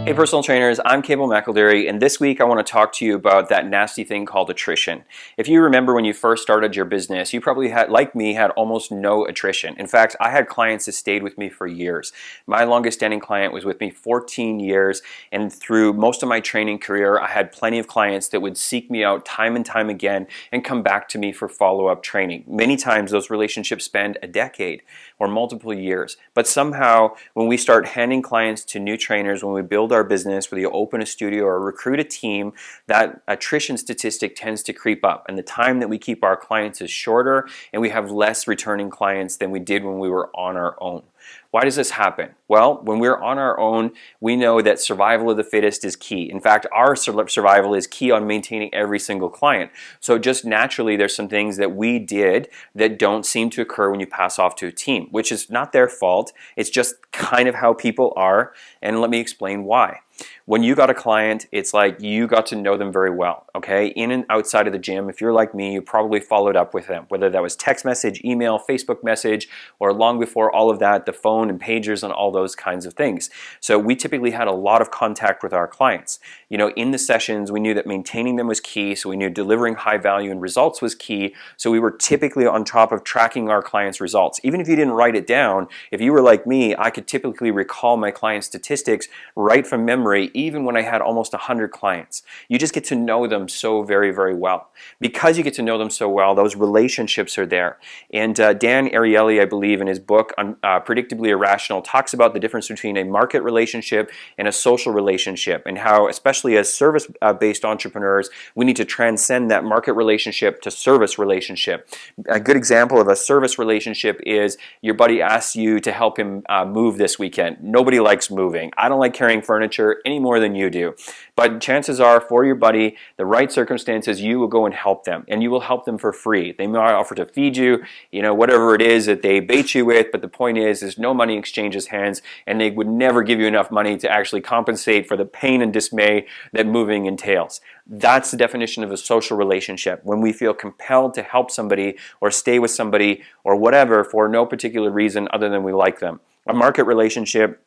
Hey personal trainers, I'm Cabel McElderry, and this week I want to talk to you about that nasty thing called attrition. If you remember when you first started your business, you probably had, like me, had almost no attrition. In fact, I had clients that stayed with me for years. My longest standing client was with me 14 years, and through most of my training career, I had plenty of clients that would seek me out time and time again and come back to me for follow-up training. Many times those relationships spanned a decade or multiple years. But somehow, when we start handing clients to new trainers, when we build our business, whether you open a studio or recruit a team, that attrition statistic tends to creep up, and the time that we keep our clients is shorter, and we have less returning clients than we did when we were on our own. Why does this happen? Well, when we're on our own, we know that survival of the fittest is key. In fact, our survival is key on maintaining every single client. So just naturally, there's some things that we did that don't seem to occur when you pass off to a team, which is not their fault. It's just kind of how people are, and let me explain why. When you got a client, it's like you got to know them very well, okay? In and outside of the gym, if you're like me, you probably followed up with them, whether that was text message, email, Facebook message, or long before all of that, the phone and pagers and all those kinds of things. So we typically had a lot of contact with our clients. You know, in the sessions, we knew that maintaining them was key, so we knew delivering high value and results was key, so we were typically on top of tracking our clients' results. Even if you didn't write it down, if you were like me, I could typically recall my clients' statistics right from memory, even when I had almost 100 clients. You just get to know them so very, very well. Because you get to know them so well, those relationships are there. And Dan Ariely, I believe, in his book, Predictably Irrational, talks about the difference between a market relationship and a social relationship, and how, especially as service-based entrepreneurs, we need to transcend that market relationship to service relationship. A good example of a service relationship is your buddy asks you to help him move this weekend. Nobody likes moving. I don't like carrying furniture any more than you do. But chances are, for your buddy, the right circumstances, you will go and help them, and you will help them for free. They might offer to feed you, you know, whatever it is that they bait you with, but the point is no money exchanges hands, and they would never give you enough money to actually compensate for the pain and dismay that moving entails. That's the definition of a social relationship, when we feel compelled to help somebody or stay with somebody or whatever for no particular reason other than we like them. A market relationship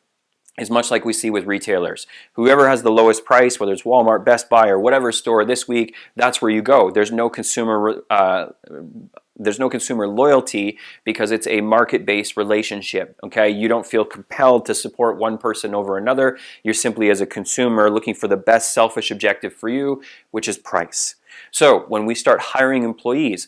is much like we see with retailers. Whoever has the lowest price, whether it's Walmart, Best Buy, or whatever store this week, that's where you go. There's no consumer loyalty because it's a market-based relationship, okay? You don't feel compelled to support one person over another. You're simply, as a consumer, looking for the best selfish objective for you, which is price. So when we start hiring employees,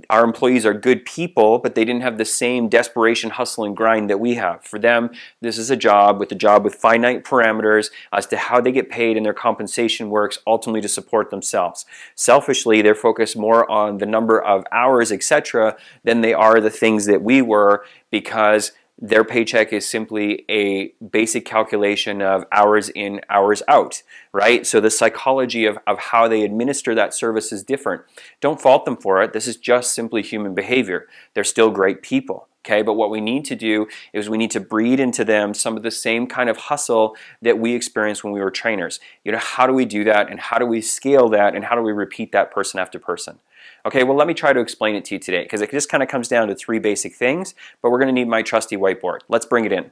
our employees are good people, but they didn't have the same desperation, hustle, and grind that we have. For them, this is a job with finite parameters as to how they get paid and their compensation works ultimately to support themselves. Selfishly, they're focused more on the number of hours, etc., than they are the things that we were, because their paycheck is simply a basic calculation of hours in, hours out, right? So the psychology of how they administer that service is different. Don't fault them for it. This is just simply human behavior. They're still great people, okay? But what we need to do is we need to breed into them some of the same kind of hustle that we experienced when we were trainers. You know, how do we do that, and how do we scale that, and how do we repeat that person after person? Okay, well, let me try to explain it to you today, because it just kind of comes down to three basic things, but we're going to need my trusty whiteboard. Let's bring it in.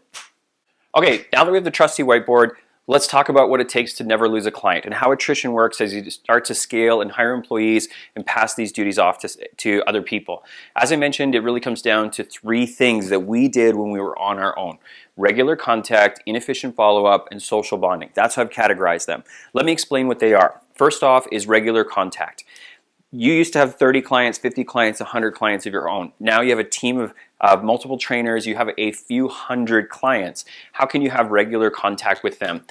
Okay, now that we have the trusty whiteboard, let's talk about what it takes to never lose a client and how attrition works as you start to scale and hire employees and pass these duties off to other people. As I mentioned, it really comes down to three things that we did when we were on our own: regular contact, inefficient follow-up, and social bonding. That's how I've categorized them. Let me explain what they are. First off is regular contact. You used to have 30 clients, 50 clients, 100 clients of your own. Now you have a team of multiple trainers. You have a few hundred clients. How can you have regular contact with them?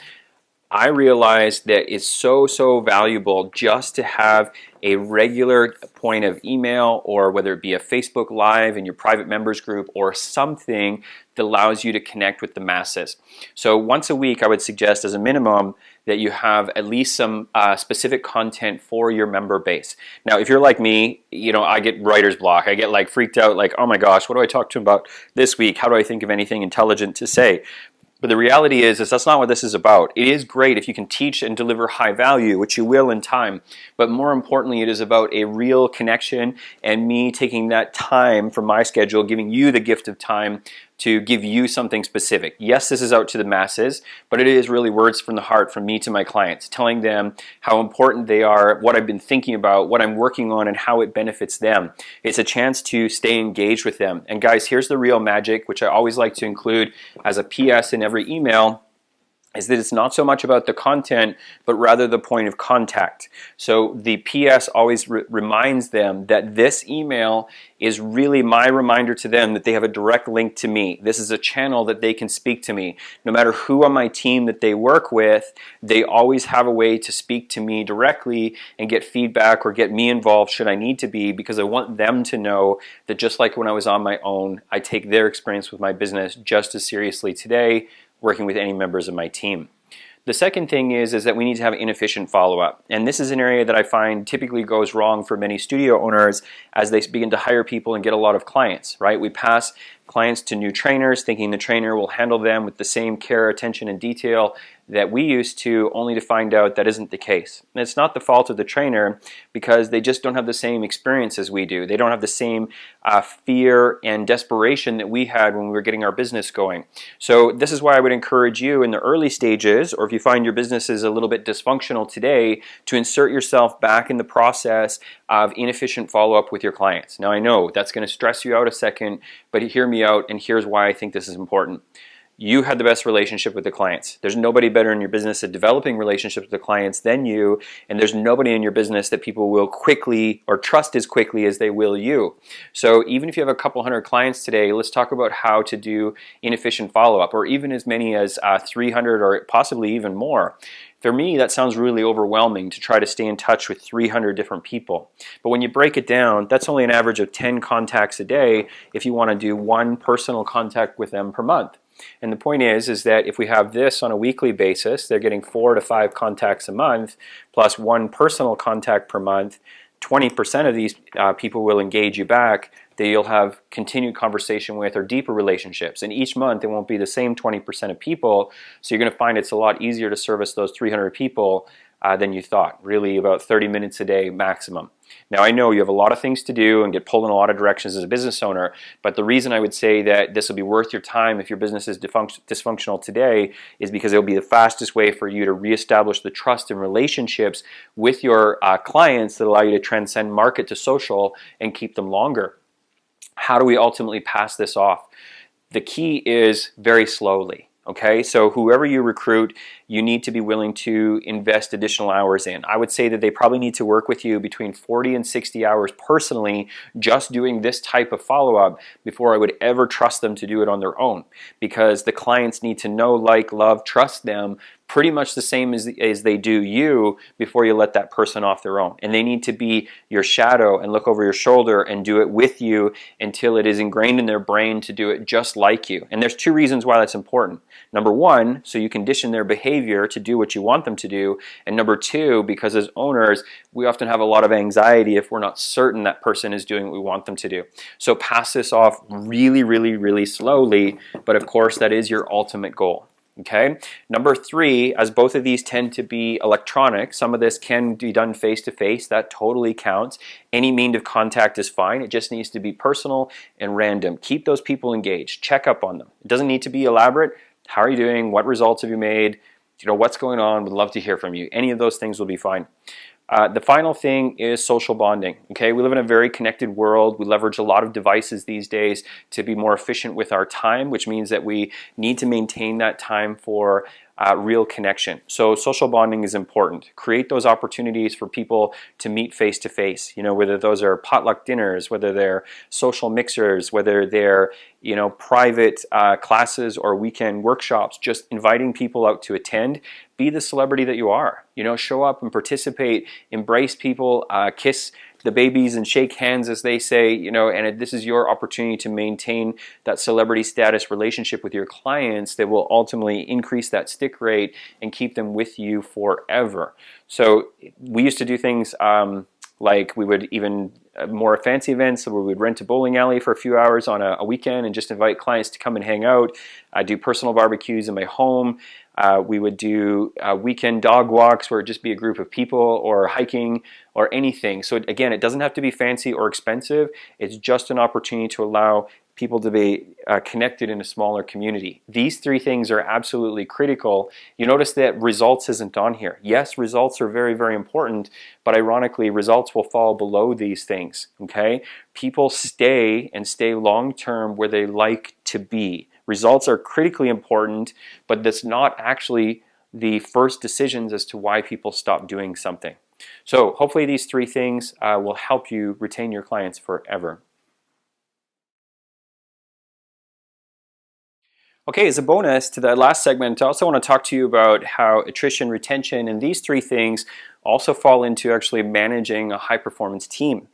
I realized that it's so valuable just to have a regular point of email, or whether it be a Facebook Live in your private members group or something that allows you to connect with the masses. So once a week, I would suggest as a minimum that you have at least some specific content for your member base. Now, if you're like me, you know, I get writer's block. I get like freaked out, like, oh my gosh, what do I talk to them about this week? How do I think of anything intelligent to say? But the reality is that's not what this is about. It is great if you can teach and deliver high value, which you will in time, but more importantly, it is about a real connection and me taking that time from my schedule, giving you the gift of time to give you something specific. Yes, this is out to the masses, but it is really words from the heart from me to my clients, telling them how important they are, what I've been thinking about, what I'm working on, and how it benefits them. It's a chance to stay engaged with them. And guys, here's the real magic, which I always like to include as a PS in every email, is that it's not so much about the content, but rather the point of contact. So the PS always reminds them that this email is really my reminder to them that they have a direct link to me. This is a channel that they can speak to me. No matter who on my team that they work with, they always have a way to speak to me directly and get feedback or get me involved should I need to be, because I want them to know that just like when I was on my own, I take their experience with my business just as seriously today, working with any members of my team. The second thing is that we need to have inefficient follow-up. And this is an area that I find typically goes wrong for many studio owners as they begin to hire people and get a lot of clients, right? We pass clients to new trainers thinking the trainer will handle them with the same care, attention, and detail that we used to, only to find out that isn't the case. And it's not the fault of the trainer, because they just don't have the same experience as we do. They don't have the same fear and desperation that we had when we were getting our business going. So this is why I would encourage you in the early stages, or if you find your business is a little bit dysfunctional today, to insert yourself back in the process of inefficient follow-up with your clients. Now I know that's going to stress you out a second, but hear me out, and here's why I think this is important. You had the best relationship with the clients. There's nobody better in your business at developing relationships with the clients than you, and there's nobody in your business that people will quickly or trust as quickly as they will you. So even if you have a couple hundred clients today, let's talk about how to do inefficient follow-up, or even as many as 300 or possibly even more. For me, that sounds really overwhelming to try to stay in touch with 300 different people. But when you break it down, that's only an average of 10 contacts a day if you want to do one personal contact with them per month. And the point is that if we have this on a weekly basis, they're getting 4 to 5 contacts a month, plus one personal contact per month. 20% of these people will engage you back, that you'll have continued conversation with, or deeper relationships. And each month it won't be the same 20% of people, so you're going to find it's a lot easier to service those 300 people than you thought. Really about 30 minutes a day maximum. Now I know you have a lot of things to do and get pulled in a lot of directions as a business owner, but the reason I would say that this will be worth your time if your business is dysfunctional today is because it'll be the fastest way for you to reestablish the trust and relationships with your clients that allow you to transcend market to social and keep them longer. How do we ultimately pass this off? The key is very slowly. Okay, so whoever you recruit, you need to be willing to invest additional hours in. I would say that they probably need to work with you between 40 and 60 hours personally, just doing this type of follow-up before I would ever trust them to do it on their own. Because the clients need to know, like, love, trust them pretty much the same as they do you before you let that person off their own. And they need to be your shadow and look over your shoulder and do it with you until it is ingrained in their brain to do it just like you. And there's 2 reasons why that's important. Number 1, so you condition their behavior to do what you want them to do. And number 2, because as owners, we often have a lot of anxiety if we're not certain that person is doing what we want them to do. So pass this off really, really, really slowly, but of course that is your ultimate goal. Okay. Number 3, as both of these tend to be electronic, some of this can be done face-to-face. That totally counts. Any means of contact is fine. It just needs to be personal and random. Keep those people engaged. Check up on them. It doesn't need to be elaborate. How are you doing? What results have you made? You know, what's going on? Would love to hear from you. Any of those things will be fine. The final thing is social bonding. Okay, we live in a very connected world. We leverage a lot of devices these days to be more efficient with our time, which means that we need to maintain that time for real connection. So social bonding is important. Create those opportunities for people to meet face to face. You know, whether those are potluck dinners, whether they're social mixers, whether they're, you know, private classes or weekend workshops, just inviting people out to attend. Be the celebrity that you are. You know, show up and participate, embrace people, kiss the babies and shake hands, as they say, you know, and this is your opportunity to maintain that celebrity status relationship with your clients that will ultimately increase that stick rate and keep them with you forever. So we used to do things like we would even more fancy events where we would rent a bowling alley for a few hours on a weekend and just invite clients to come and hang out. I do personal barbecues in my home. We would do weekend dog walks where it'd just be a group of people, or hiking or anything. So again, it doesn't have to be fancy or expensive. It's just an opportunity to allow people to be connected in a smaller community. These three things are absolutely critical. You notice that results isn't on here. Yes, results are very, very important, but ironically, results will fall below these things, okay? People stay and stay long-term where they like to be. Results are critically important, but that's not actually the first decisions as to why people stop doing something. So hopefully these three things will help you retain your clients forever. Okay, as a bonus to that last segment, I also want to talk to you about how attrition, retention, and these three things also fall into actually managing a high-performance team.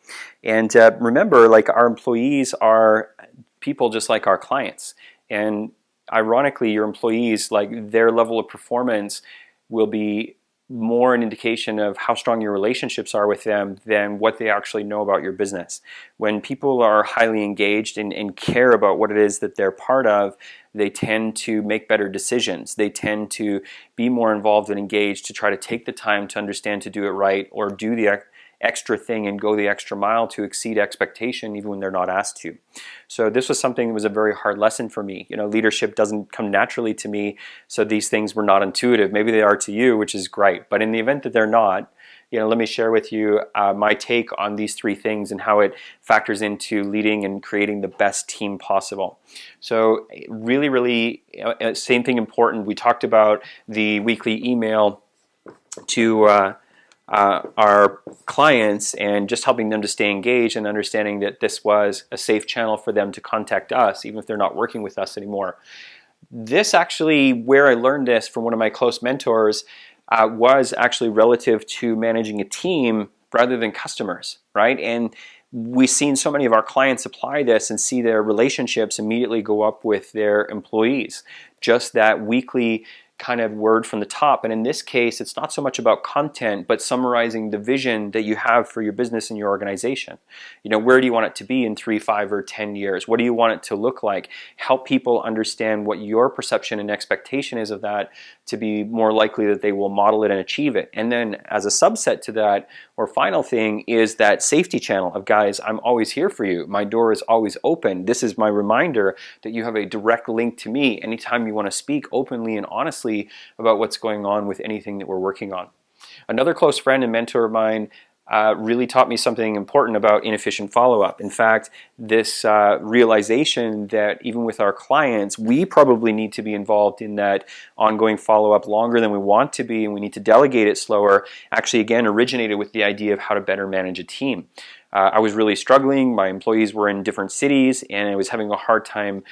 And remember, like, our employees are people just like our clients. And ironically, your employees, like, their level of performance will be more an indication of how strong your relationships are with them than what they actually know about your business. When people are highly engaged and care about what it is that they're part of, they tend to make better decisions. They tend to be more involved and engaged to try to take the time to understand to do it right, or do the extra thing and go the extra mile to exceed expectation even when they're not asked to. So this was something that was a very hard lesson for me. You know, leadership doesn't come naturally to me, so these things were not intuitive. Maybe they are to you, which is great. But in the event that they're not, you know, let me share with you my take on these three things and how it factors into leading and creating the best team possible. So really, same thing important. We talked about the weekly email to our clients and just helping them to stay engaged and understanding that this was a safe channel for them to contact us even if they're not working with us anymore. This actually, where I learned this from one of my close mentors, was actually relative to managing a team rather than customers, right? And we've seen so many of our clients apply this and see their relationships immediately go up with their employees. Just that weekly kind of word from the top. And in this case, it's not so much about content, but summarizing the vision that you have for your business and your organization. You know, where do you want it to be in 3, 5, or 10 years? What do you want it to look like? Help people understand what your perception and expectation is of that, to be more likely that they will model it and achieve it. And then as a subset to that, or final thing, is that safety channel of, guys, I'm always here for you. My door is always open. This is my reminder that you have a direct link to me anytime you want to speak openly and honestly about what's going on with anything that we're working on. Another close friend and mentor of mine really taught me something important about inefficient follow-up. In fact, this realization that even with our clients, we probably need to be involved in that ongoing follow-up longer than we want to be, and we need to delegate it slower, actually again originated with the idea of how to better manage a team. I was really struggling. My employees were in different cities, and I was having a hard time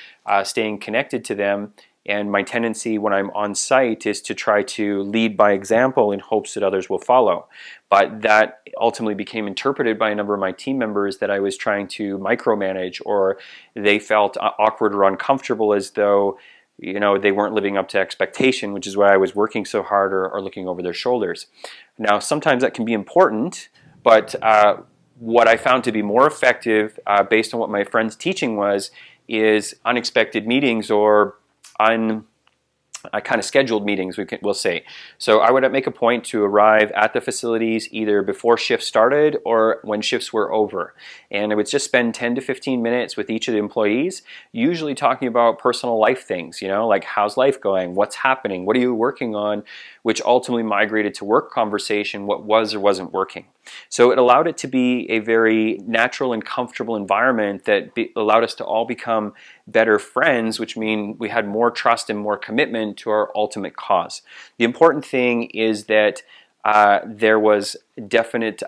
staying connected to them. And my tendency when I'm on site is to try to lead by example in hopes that others will follow. But that ultimately became interpreted by a number of my team members that I was trying to micromanage, or they felt awkward or uncomfortable as though, you know, they weren't living up to expectation, which is why I was working so hard or looking over their shoulders. Now, sometimes that can be important, but what I found to be more effective based on what my friend's teaching was, is unexpected meetings or kind of scheduled meetings, we'll say. So I would make a point to arrive at the facilities either before shifts started or when shifts were over. And I would just spend 10 to 15 minutes with each of the employees, usually talking about personal life things, you know, like how's life going, what's happening, what are you working on, which ultimately migrated to work conversation, what was or wasn't working. So it allowed it to be a very natural and comfortable environment that allowed us to all become better friends, which mean we had more trust and more commitment to our ultimate cause. The important thing is that there was definite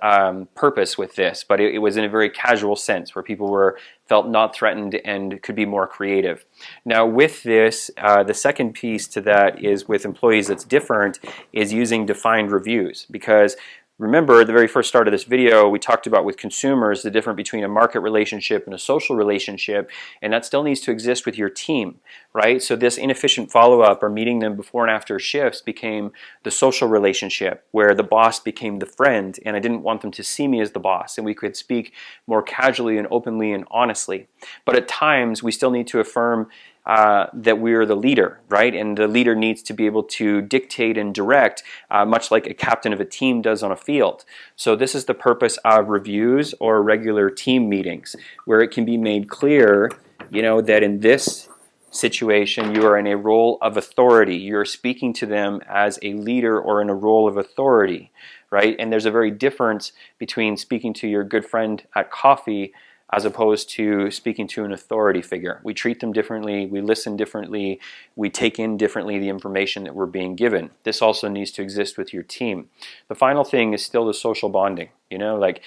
purpose with this, but it was in a very casual sense where people felt not threatened and could be more creative. Now with this, the second piece to that is with employees that's different, is using defined reviews. Because remember, at the very first start of this video, we talked about with consumers the difference between a market relationship and a social relationship, and that still needs to exist with your team, right? So this inefficient follow-up or meeting them before and after shifts became the social relationship, where the boss became the friend, and I didn't want them to see me as the boss, and we could speak more casually and openly and honestly. But at times, we still need to affirm that we are the leader, right? And the leader needs to be able to dictate and direct, much like a captain of a team does on a field. So this is the purpose of reviews or regular team meetings, where it can be made clear You know that in this situation you are in a role of authority. You're speaking to them as a leader or in a role of authority, right? And there's a very difference between speaking to your good friend at coffee as opposed to speaking to an authority figure. We treat them differently, we listen differently, we take in differently the information that we're being given. This also needs to exist with your team. The final thing is still the social bonding. You know, like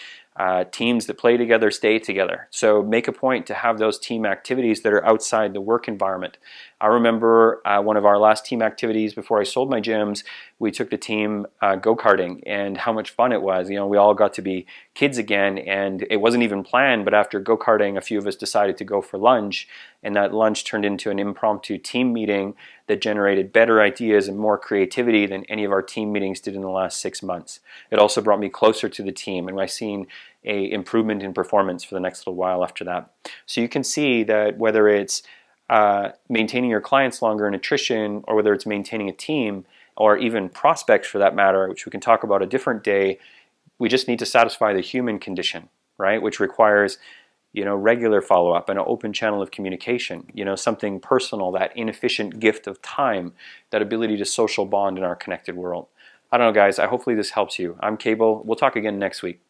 teams that play together stay together. So make a point to have those team activities that are outside the work environment. I remember one of our last team activities before I sold my gyms, we took the team go-karting, and how much fun it was. You know, we all got to be kids again, and it wasn't even planned, but after go-karting, a few of us decided to go for lunch, and that lunch turned into an impromptu team meeting that generated better ideas and more creativity than any of our team meetings did in the last 6 months. It also brought me closer to the team, and I've seen a improvement in performance for the next little while after that. So you can see that whether it's maintaining your clients longer in attrition, or whether it's maintaining a team, or even prospects for that matter, which we can talk about a different day, we just need to satisfy the human condition, right? Which requires, you know, regular follow-up and an open channel of communication, you know, something personal, that inefficient gift of time, that ability to social bond in our connected world. I don't know, guys. Hopefully this helps you. I'm Cabel. We'll talk again next week.